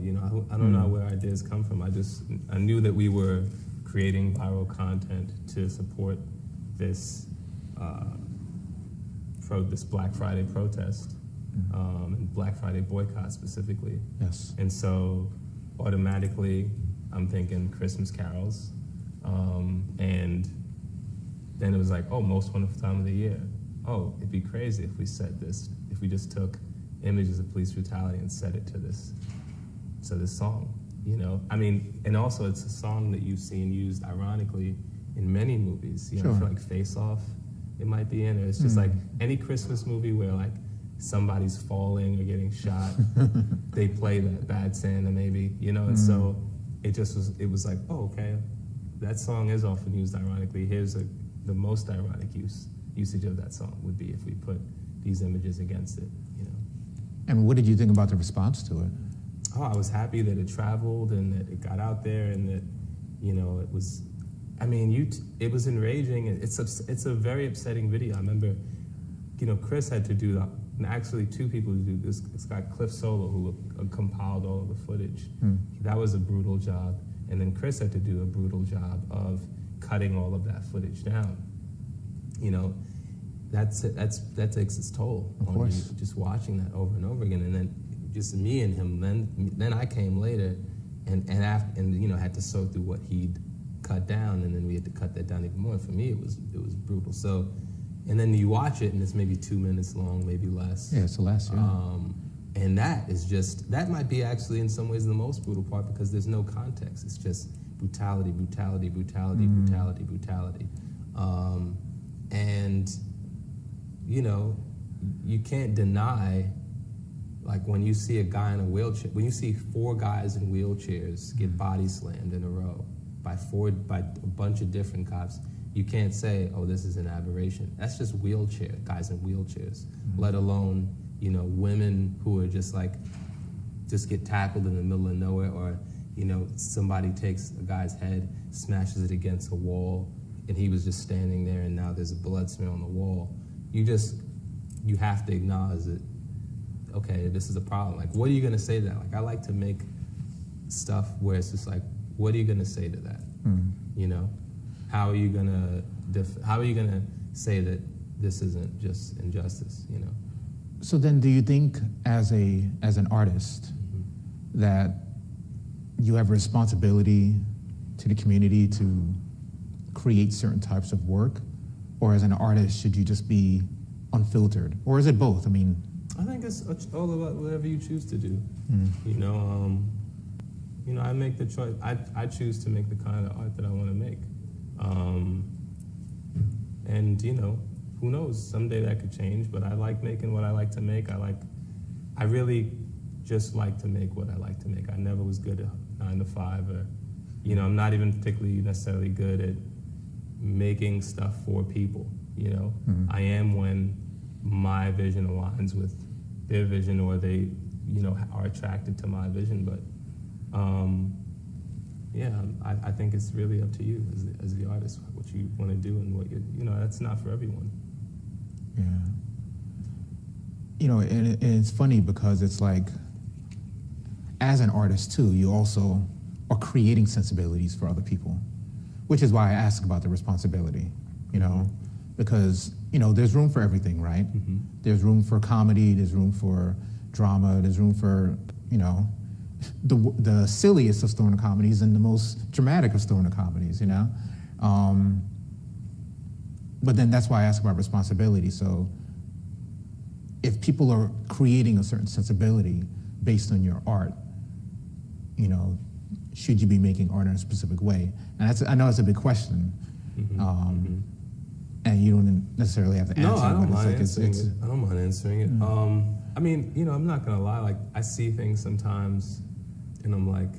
I don't know where ideas come from. I knew that we were creating viral content to support this this Black Friday protest, and Black Friday boycott specifically. Yes. And so automatically I'm thinking Christmas carols, and then it was like, oh, Most Wonderful Time of the Year. Oh, it'd be crazy if we just took images of police brutality and set it to this song, I mean, and also it's a song that you've seen used ironically in many movies, Sure. for like Face Off, it might be in it. It's just like any Christmas movie where like somebody's falling or getting shot, they play that Bad Santa maybe, and so it was like, oh, okay, that song is often used ironically. Here's the most ironic usage of that song would be if we put these images against it, And what did you think about the response to it? Oh, I was happy that it traveled and that it got out there and that, it was, I mean, it was enraging. It's a very upsetting video. I remember, Chris had to do that. And actually, two people to do this. This guy, Cliff Solo, who compiled all of the footage. That was a brutal job. And then Chris had to do a brutal job of cutting all of that footage down. That takes its toll on you, just watching that over and over again. And then just me and him. Then I came later, and had to sort through what he'd cut down, and then we had to cut that down even more. For me, it was brutal. So, and then you watch it, and it's maybe 2 minutes long, maybe less. Yeah, it's less. Yeah. And that might be actually in some ways the most brutal part because there's no context. It's just brutality, brutality, brutality, brutality, brutality. And you can't deny, like when you see a guy in a wheelchair, when you see 4 guys in wheelchairs get body slammed in a row by a bunch of different cops, you can't say, oh, this is an aberration. That's just guys in wheelchairs, let alone, women who are just get tackled in the middle of nowhere, or, somebody takes a guy's head, smashes it against a wall, and he was just standing there, and now there's a blood smear on the wall. You have to acknowledge that, okay, this is a problem. Like, what are you gonna say to that? Like, I like to make stuff where it's just like, what are you gonna say to that? You know, how are you gonna say that this isn't just injustice? You know. So then, do you think, as an artist, that you have a responsibility to the community to create certain types of work, or as an artist, should you just be unfiltered, or is it both? I mean, I think it's all about whatever you choose to do. You know, I make the choice. I choose to make the kind of art that I want to make, and you know, who knows? Someday that could change. But I like making what I like to make. I really just like to make what I like to make. I never was good at 9 to 5, or you know, I'm not even particularly necessarily good at making stuff for people. You know, I am when my vision aligns with their vision, or they, you know, are attracted to my vision. But yeah, I think it's really up to you as the artist, what you want to do and what you know, that's not for everyone. Yeah. You know, and it's funny because it's like, as an artist too, you also are creating sensibilities for other people, which is why I ask about the responsibility, you know, because, you know, there's room for everything, right? There's room for comedy, there's room for drama, there's room for, you know, the silliest of stoner comedies and the most dramatic of stoner comedies, you know? But then that's why I ask about responsibility. So if people are creating a certain sensibility based on your art, you know, should you be making art in a specific way? And I know it's a big question, and you don't necessarily have to answer. No, I don't but mind it's like answering it. I don't mind answering it. I mean, you know, I'm not gonna lie. Like, I see things sometimes, and I'm like,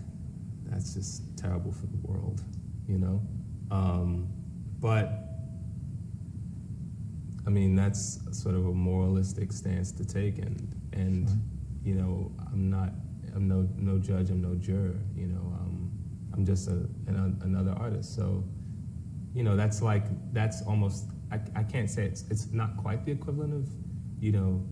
that's just terrible for the world, you know. But I mean, that's sort of a moralistic stance to take, and you know, I'm no judge, I'm no juror, you know. I'm just another artist. So, you know, that's almost, I can't say it's not quite the equivalent of, you know,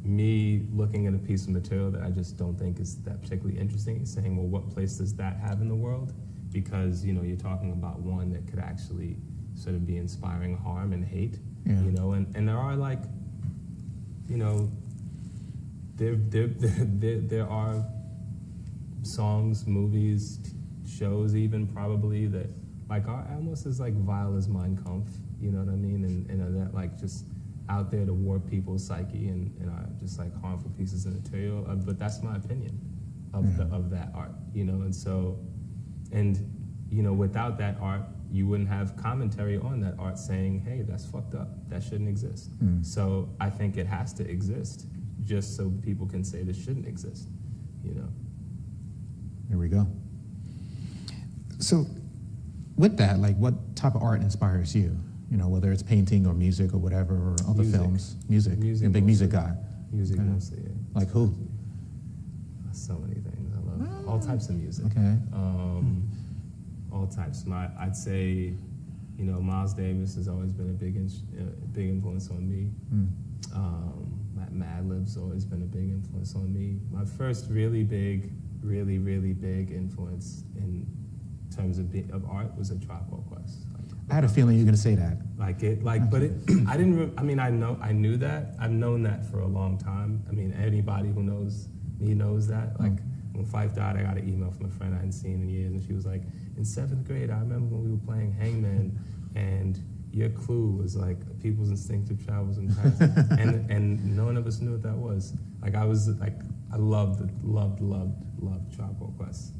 me looking at a piece of material that I just don't think is that particularly interesting and saying, well, what place does that have in the world? Because, you know, you're talking about one that could actually sort of be inspiring harm and hate, you know, and there are, like, you know, there are songs, movies, shows even probably that, like, are almost as, like, vile as Mein Kampf, you know what I mean? And that, like, just out there to warp people's psyche and are just, like, harmful pieces of material. But that's my opinion of that art, you know? And so, and, you know, without that art, you wouldn't have commentary on that art saying, hey, that's fucked up, that shouldn't exist. So I think it has to exist just so people can say this shouldn't exist, you know? There we go. So with that, like, what type of art inspires you? You know, whether it's painting or music or whatever, or other films. Music. You're a big music guy. Music mostly, yeah. Like who? So many things. I love all types of music. Okay. All types. I'd say, you know, Miles Davis has always been a big influence on me. Madlib's always been a big influence on me. My first really big influence in terms of art was a Tribe Called Quest. I had a feeling you were gonna say that. But I didn't. I mean, I knew that. I've known that for a long time. I mean, anybody who knows me knows that. Like, when Fife died, I got an email from a friend I hadn't seen in years, and she was like, in 7th grade, I remember when we were playing Hangman, and your clue was like people's instinctive travels in past, and none of us knew what that was. Like, I was like, I loved Tribe Called Quest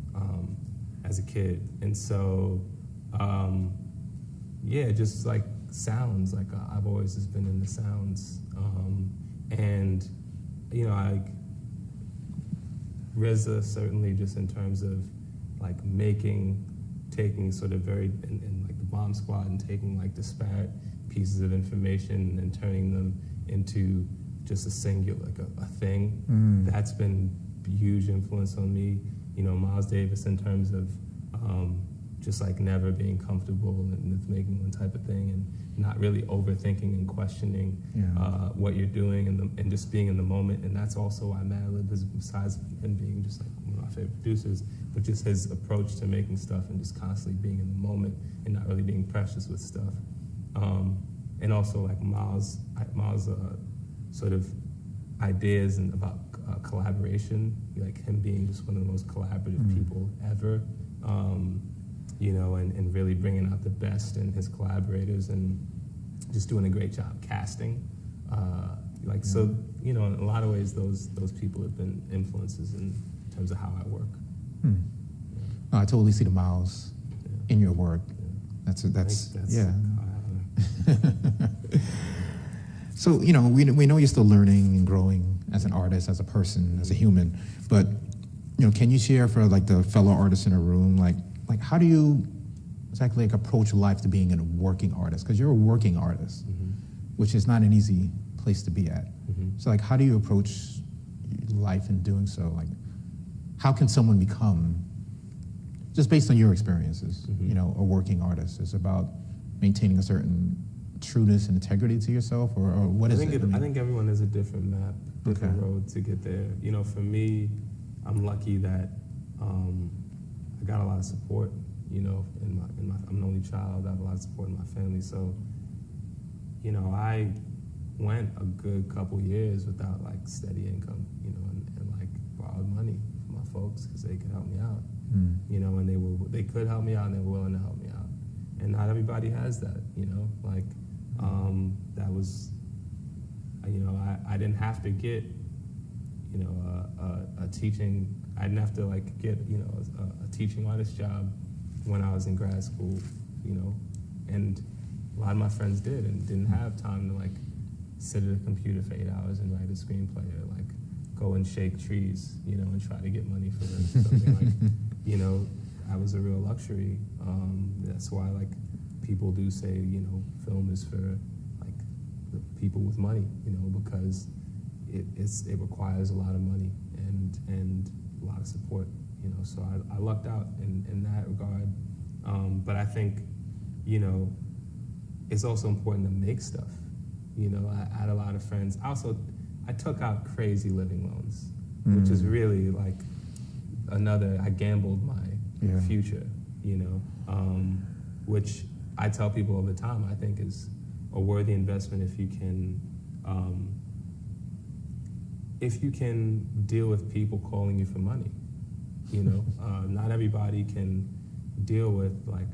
as a kid, and so yeah, just like sounds. Like, I've always just been into sounds, and you know, RZA certainly, just in terms of like taking sort of very in like the Bomb Squad, and taking like disparate pieces of information and turning them into just a singular, like a thing. That's been a huge influence on me. You know, Miles Davis in terms of just like never being comfortable and with making one type of thing and not really overthinking and questioning what you're doing and just being in the moment. And that's also why Madlib is, besides him being just like one of my favorite producers, but just his approach to making stuff and just constantly being in the moment and not really being precious with stuff. And also like Miles' sort of ideas and about collaboration, like him being just one of the most collaborative people ever. You know, and really bringing out the best in his collaborators and just doing a great job casting. So, you know, in a lot of ways, those people have been influences in terms of how I work. No, I totally see the Miles in your work. That's yeah. So, you know, we know you're still learning and growing as an artist, as a person, as a human, but, you know, can you share for like the fellow artists in a room, like how do you exactly like approach life to being a working artist? Because you're a working artist, which is not an easy place to be at. So like, how do you approach life in doing so? Like, how can someone become, just based on your experiences, you know, a working artist? Is about maintaining a certain trueness and integrity to yourself, or what is it? I think everyone has a different map, different road to get there. You know, for me, I'm lucky that I got a lot of support. You know, I'm an only child. I have a lot of support in my family. So, you know, I went a good couple years without like steady income. You know, and like borrowed money from my folks because they could help me out. You know, and they could help me out and they were willing to help me out. And not everybody has that. You know, like that was, you know, I didn't have to get, you know, a teaching. I didn't have to like get, you know, a teaching artist job when I was in grad school, you know, and a lot of my friends did and didn't have time to like sit at a computer for 8 hours and write a screenplay or like go and shake trees, you know, and try to get money for something like, you know, that was a real luxury. That's why like people do say, you know, film is for like the people with money, you know, because it requires a lot of money and a lot of support, you know. So I lucked out in that regard. But I think, you know, it's also important to make stuff. You know, I had a lot of friends. I took out crazy living loans, which is really like I gambled my future, you know, which I tell people all the time I think is a worthy investment if you can deal with people calling you for money. You know, not everybody can deal with like,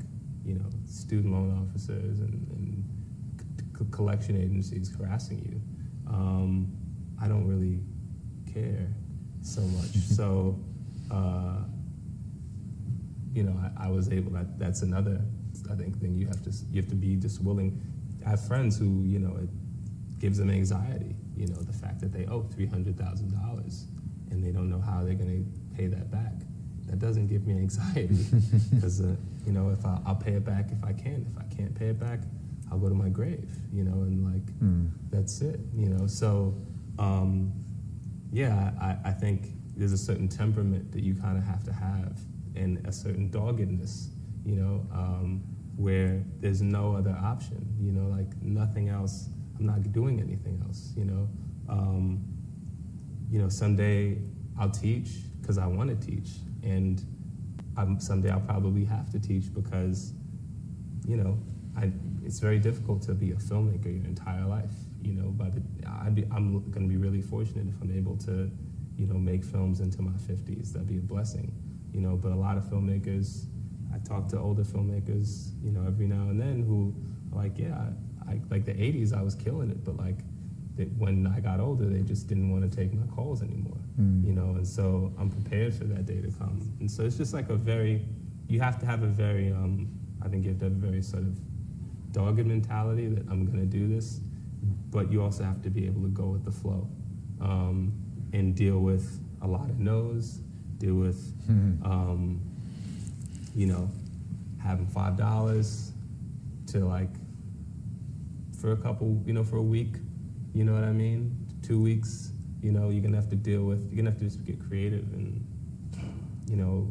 you know, student loan officers and collection agencies harassing you. I don't really care so much. So, you know, I was able. That's another, I think, thing you have to be just willing. I have friends who, you know, it gives them anxiety. You know, the fact that they owe $300,000 and they don't know how they're going to pay that back. That doesn't give me anxiety because, you know, if I'll pay it back if I can. If I can't pay it back, I'll go to my grave, you know, and like, that's it, you know. So, yeah, I think there's a certain temperament that you kind of have and a certain doggedness, you know, where there's no other option, you know, like nothing else. I'm not doing anything else, you know. You know, someday I'll teach because I want to teach, and someday I'll probably have to teach because, you know, it's very difficult to be a filmmaker your entire life, you know. But I'm going to be really fortunate if I'm able to, you know, make films into my 50s. That'd be a blessing, you know. But a lot of filmmakers, I talk to older filmmakers, you know, every now and then who are like, yeah, I like the 80s, I was killing it, but like when I got older, they just didn't want to take my calls anymore, you know. And so I'm prepared for that day to come. And so it's just like you have to have a very, I think you have to have a very sort of dogged mentality that I'm going to do this, but you also have to be able to go with the flow and deal with a lot of no's, deal with, you know, having $5 to like, for a couple, you know, for a week, you know what I mean? 2 weeks, you know, you're going to have to deal with, you're going to have to just get creative and, you know,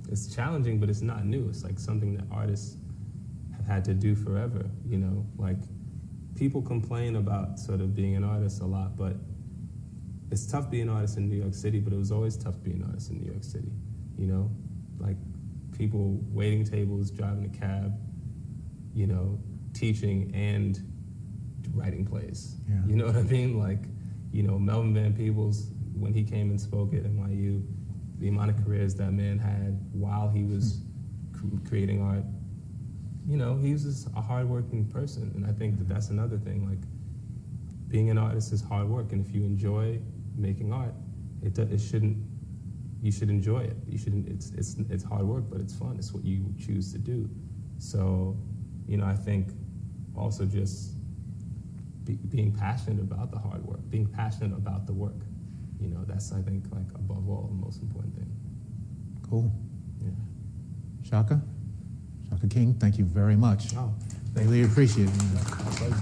it's challenging, but it's not new. It's like something that artists have had to do forever, you know? Like, people complain about sort of being an artist a lot, but it's tough being an artist in New York City, but it was always tough being an artist in New York City, you know? Like, people waiting tables, driving a cab, you know, teaching and writing plays. Yeah. You know what I mean? Like, you know, Melvin Van Peebles, when he came and spoke at NYU, the amount of careers that man had while he was creating art, you know, he was just a hardworking person. And I think that that's another thing. Like, being an artist is hard work. And if you enjoy making art, it shouldn't, you should enjoy it. You shouldn't, it's hard work, but it's fun. It's what you choose to do. So, you know, I think also just being passionate about the hard work, being passionate about the work. You know, that's, I think, like, above all, the most important thing. Cool. Yeah. Shaka King, thank you very much. Oh, I really appreciate it. my pleasure.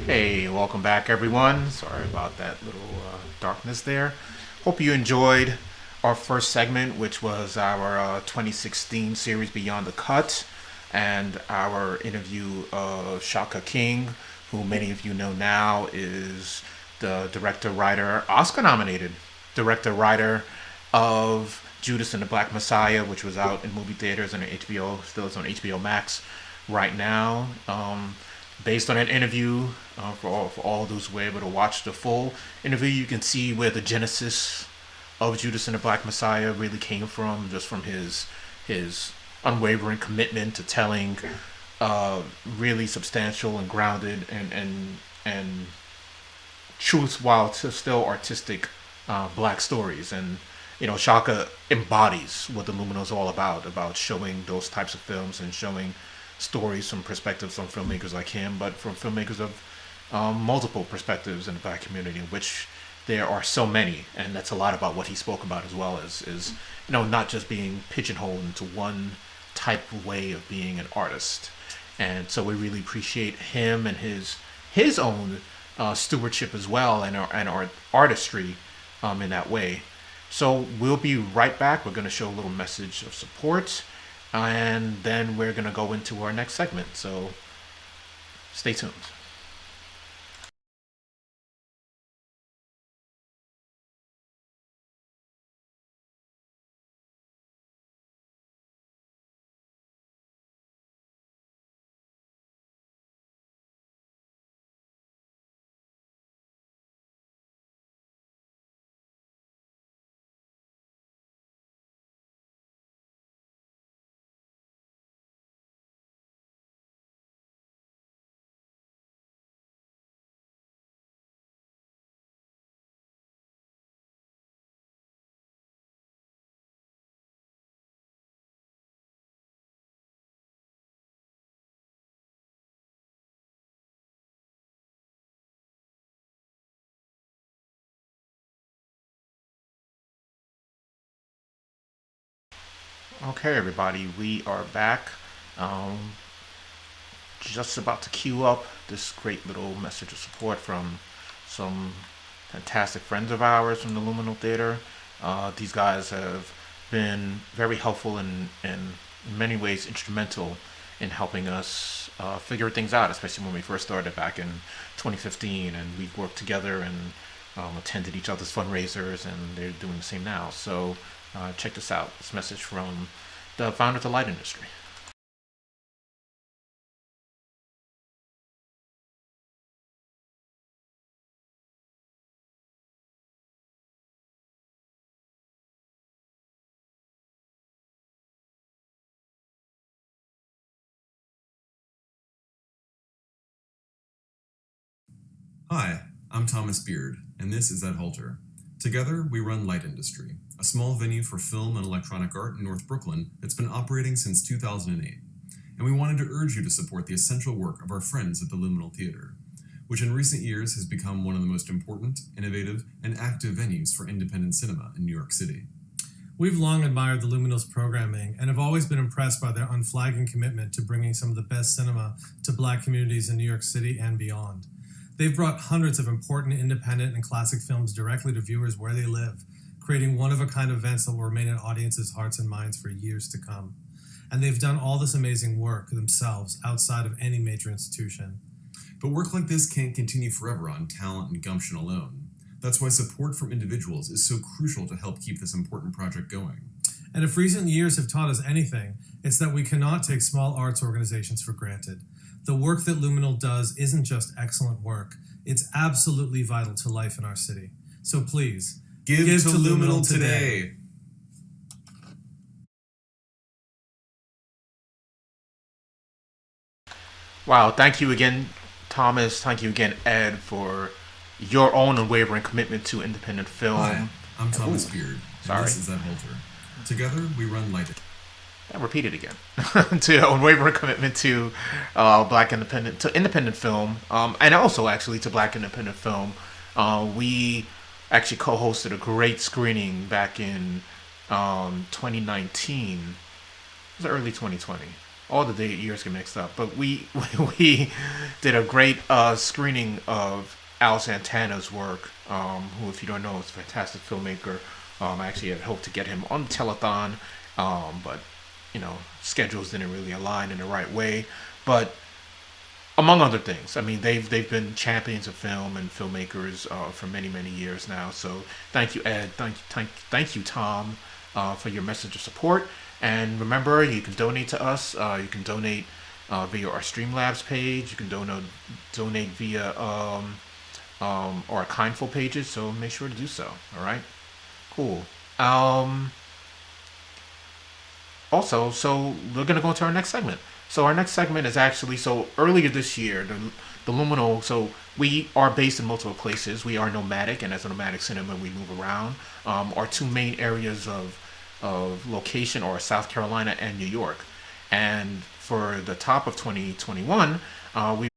Hey, welcome back, everyone. Sorry about that little darkness there. Hope you enjoyed our first segment, which was our 2016 series Beyond the Cut, and our interview of Shaka King, who many of you know now is the director, writer, Oscar nominated director, writer of Judas and the Black Messiah, which was out in movie theaters and on HBO, still is on HBO Max right now. Based on an interview, for all those who were able to watch the full interview, you can see where the genesis of Judas and the Black Messiah really came from, just from his unwavering commitment to telling really substantial and grounded and truth while still artistic black stories. And you know, Shaka embodies what the Lumino is all about showing those types of films and showing stories from perspectives from filmmakers like him, but from filmmakers of multiple perspectives in the black community, which there are so many. And that's a lot about what he spoke about as well, is you know, not just being pigeonholed into one type of way of being an artist. And so we really appreciate him and his own stewardship as well, and our artistry in that way. So we'll be right back. We're going to show a little message of support, and then we're going to go into our next segment. So stay tuned. Okay, everybody, we are back. Um, just about to queue up this great little message of support from some fantastic friends of ours from the Luminal Theater. These guys have been very helpful and in many ways instrumental in helping us figure things out, especially when we first started back in 2015, and we've worked together and attended each other's fundraisers, and they're doing the same now. So check this out. This message from the founder of the light industry. Hi, I'm Thomas Beard, and this is Ed Halter. Together, we run Light Industry, a small venue for film and electronic art in North Brooklyn that's been operating since 2008. And we wanted to urge you to support the essential work of our friends at the Luminal Theater, which in recent years has become one of the most important, innovative, and active venues for independent cinema in New York City. We've long admired the Luminal's programming and have always been impressed by their unflagging commitment to bringing some of the best cinema to Black communities in New York City and beyond. They've brought hundreds of important independent and classic films directly to viewers where they live, creating one-of-a-kind events that will remain in audiences' hearts and minds for years to come. And they've done all this amazing work themselves outside of any major institution. But work like this can't continue forever on talent and gumption alone. That's why support from individuals is so crucial to help keep this important project going. And if recent years have taught us anything, it's that we cannot take small arts organizations for granted. The work that Luminal does isn't just excellent work, it's absolutely vital to life in our city. So please, give to Luminal today. Wow, thank you again, Thomas. Thank you again, Ed, for your own unwavering commitment to independent film. Hi, I'm Thomas Beard. Sorry. And this is Ed Halter. Together, we run Light. I'll repeat it again. To your unwavering commitment to independent film, and also actually to Black independent film. We actually co-hosted a great screening back in 2019. It was early 2020. All the years get mixed up, but we did a great screening of Al Santana's work, who, if you don't know, is a fantastic filmmaker. I actually had hoped to get him on the telethon, but schedules didn't really align in the right way. But among other things, I mean, they've been champions of film and filmmakers for many years now. So thank you, Ed. Thank you, Tom, for your message of support. And remember, you can donate to us. You can donate via our Streamlabs page. You can donate via our Kindful pages. So make sure to do so. All right. Cool. Also, so we're gonna go into our next segment. So our next segment is actually, so earlier this year, the Luminal. So we are based in multiple places. We are nomadic, and as a nomadic cinema, we move around. Our two main areas of location are South Carolina and New York. And for the top of 2021, we